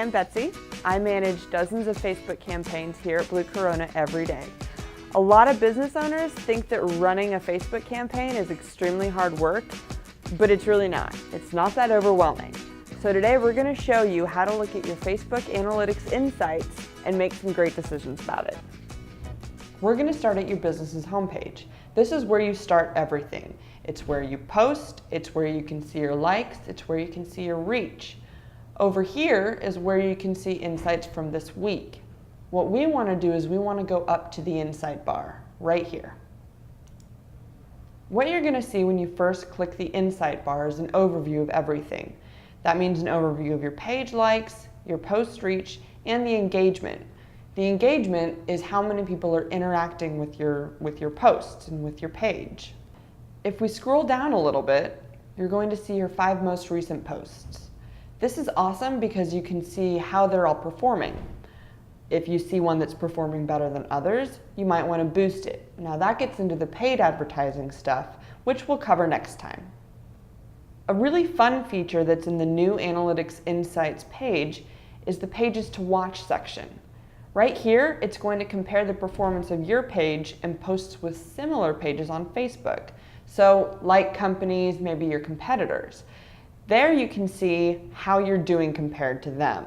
I'm Betsy. I manage dozens of Facebook campaigns here at Blue Corona every day. A lot of business owners think that running a Facebook campaign is extremely hard work, but it's really not. It's not that overwhelming. So today we're going to show you how to look at your Facebook analytics insights and make some great decisions about it. We're going to start at your business's homepage. This is where you start everything. It's where you post, it's where you can see your likes, it's where you can see your reach. Over here is where you can see insights from this week. What we want to do is we want to go up to the insight bar, right here. What you're going to see when you first click the insight bar is an overview of everything. That means an overview of your page likes, your post reach, and the engagement. The engagement is how many people are interacting with your posts and with your page. If we scroll down a little bit, you're going to see your 5 most recent posts. This is awesome because you can see how they're all performing. If you see one that's performing better than others, you might want to boost it. Now that gets into the paid advertising stuff, which we'll cover next time. A really fun feature that's in the new Analytics Insights page is the Pages to Watch section. Right here, it's going to compare the performance of your page and posts with similar pages on Facebook. So, like companies, maybe your competitors. There you can see how you're doing compared to them.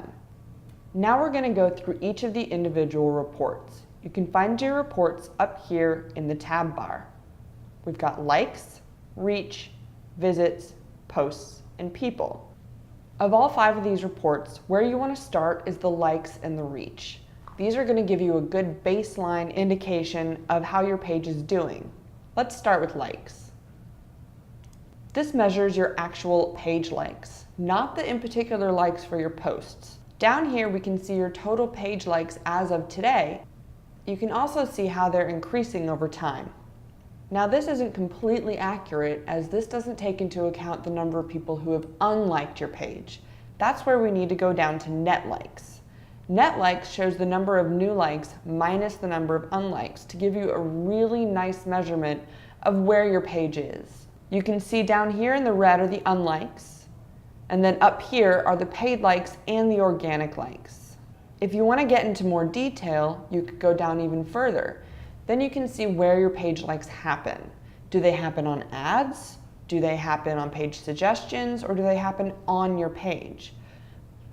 Now we're going to go through each of the individual reports. You can find your reports up here in the tab bar. We've got likes, reach, visits, posts, and people. Of all 5 of these reports, where you want to start is the likes and the reach. These are going to give you a good baseline indication of how your page is doing. Let's start with likes. This measures your actual page likes, not the in particular likes for your posts. Down here we can see your total page likes as of today. You can also see how they're increasing over time. Now this isn't completely accurate as this doesn't take into account the number of people who have unliked your page. That's where we need to go down to net likes. Net likes shows the number of new likes minus the number of unlikes to give you a really nice measurement of where your page is. You can see down here in the red are the unlikes, and then up here are the paid likes and the organic likes. If you want to get into more detail, you could go down even further. Then you can see where your page likes happen. Do they happen on ads? Do they happen on page suggestions? Or do they happen on your page?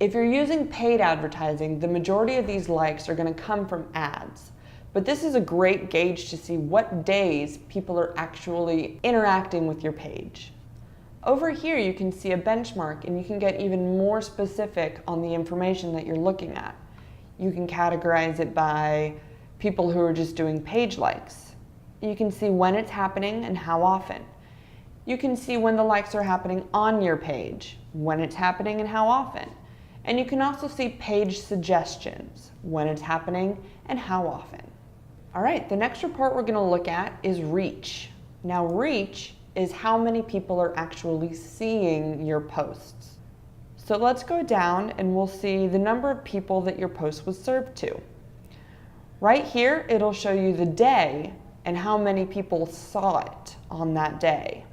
If you're using paid advertising, the majority of these likes are going to come from ads. But this is a great gauge to see what days people are actually interacting with your page. Over here you can see a benchmark and you can get even more specific on the information that you're looking at. You can categorize it by people who are just doing page likes. You can see when it's happening and how often. You can see when the likes are happening on your page, when it's happening and how often. And you can also see page suggestions, when it's happening and how often. All right, the next report we're going to look at is reach. Now reach is how many people are actually seeing your posts. So let's go down and we'll see the number of people that your post was served to. Right here, it'll show you the day and how many people saw it on that day.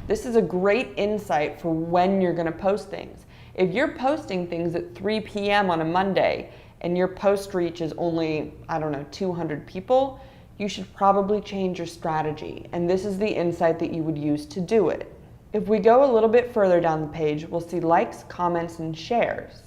This is a great insight for when you're going to post things. If you're posting things at 3 p.m. on a Monday and your post reach is only, 200 people, you should probably change your strategy. And this is the insight that you would use to do it. If we go a little bit further down the page, we'll see likes, comments, and shares.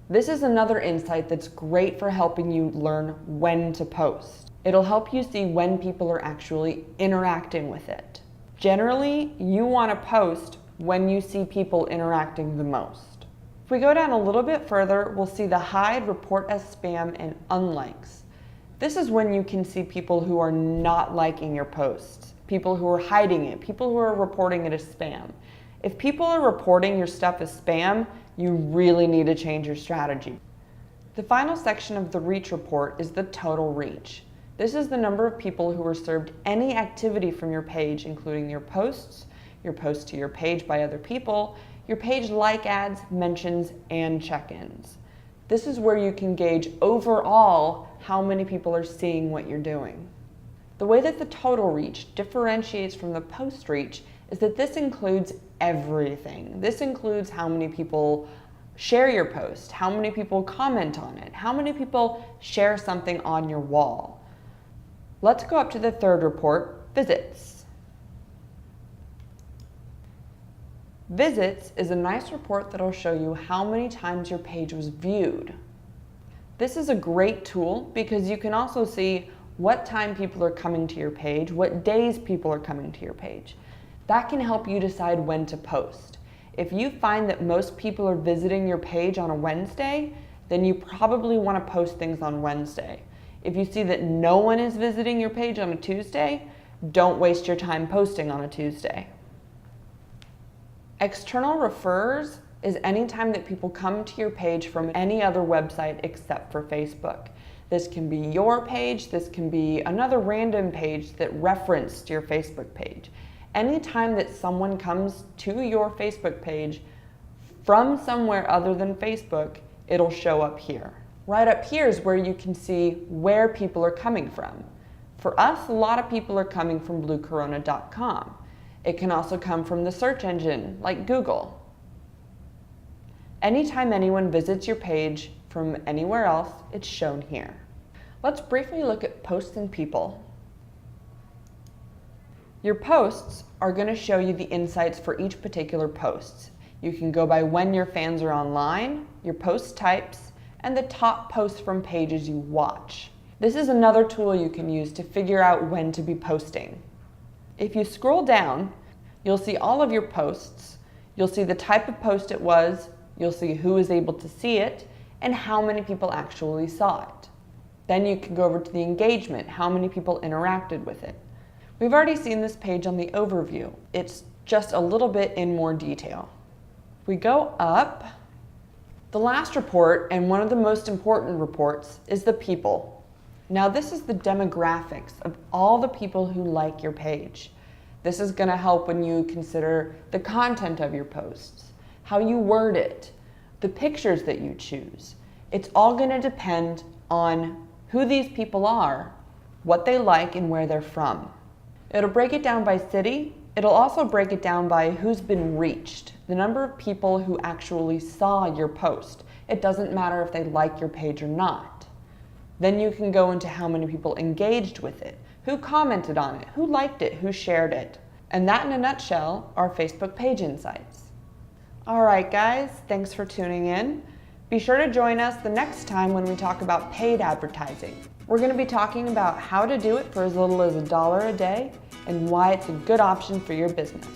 This is another insight that's great for helping you learn when to post. It'll help you see when people are actually interacting with it. Generally, you want to post when you see people interacting the most. If we go down a little bit further, we'll see the hide, report as spam, and unlikes. This is when you can see people who are not liking your posts, people who are hiding it, people who are reporting it as spam. If people are reporting your stuff as spam, you really need to change your strategy. The final section of the reach report is the total reach. This is the number of people who were served any activity from your page, including your posts to your page by other people, your page like ads, mentions, and check-ins. This is where you can gauge overall how many people are seeing what you're doing. The way that the total reach differentiates from the post reach is that this includes everything. This includes how many people share your post, how many people comment on it, how many people share something on your wall. Let's go up to the third report, visits. Visits is a nice report that'll show you how many times your page was viewed. This is a great tool because you can also see what time people are coming to your page, what days people are coming to your page. That can help you decide when to post. If you find that most people are visiting your page on a Wednesday, then you probably want to post things on Wednesday. If you see that no one is visiting your page on a Tuesday, don't waste your time posting on a Tuesday. External referrers is any time that people come to your page from any other website except for Facebook. This can be your page, this can be another random page that referenced your Facebook page. Anytime that someone comes to your Facebook page from somewhere other than Facebook, it'll show up here. Right up here is where you can see where people are coming from. For us, a lot of people are coming from bluecorona.com. It can also come from the search engine like Google. Anytime anyone visits your page from anywhere else, it's shown here. Let's briefly look at posts and people. Your posts are going to show you the insights for each particular post. You can go by when your fans are online, your post types, and the top posts from pages you watch. This is another tool you can use to figure out when to be posting. If you scroll down, you'll see all of your posts. You'll see the type of post it was, you'll see who was able to see it, and how many people actually saw it. Then you can go over to the engagement, how many people interacted with it. We've already seen this page on the overview. It's just a little bit in more detail. We go up. The last report, and one of the most important reports, is the people. Now this is the demographics of all the people who like your page. This is going to help when you consider the content of your posts, how you word it, the pictures that you choose. It's all going to depend on who these people are, what they like, and where they're from. It'll break it down by city. It'll also break it down by who's been reached, the number of people who actually saw your post. It doesn't matter if they like your page or not. Then you can go into how many people engaged with it, who commented on it, who liked it, who shared it. And that in a nutshell are Facebook page insights. All right, guys, thanks for tuning in. Be sure to join us the next time when we talk about paid advertising. We're going to be talking about how to do it for as little as $1 a day and why it's a good option for your business.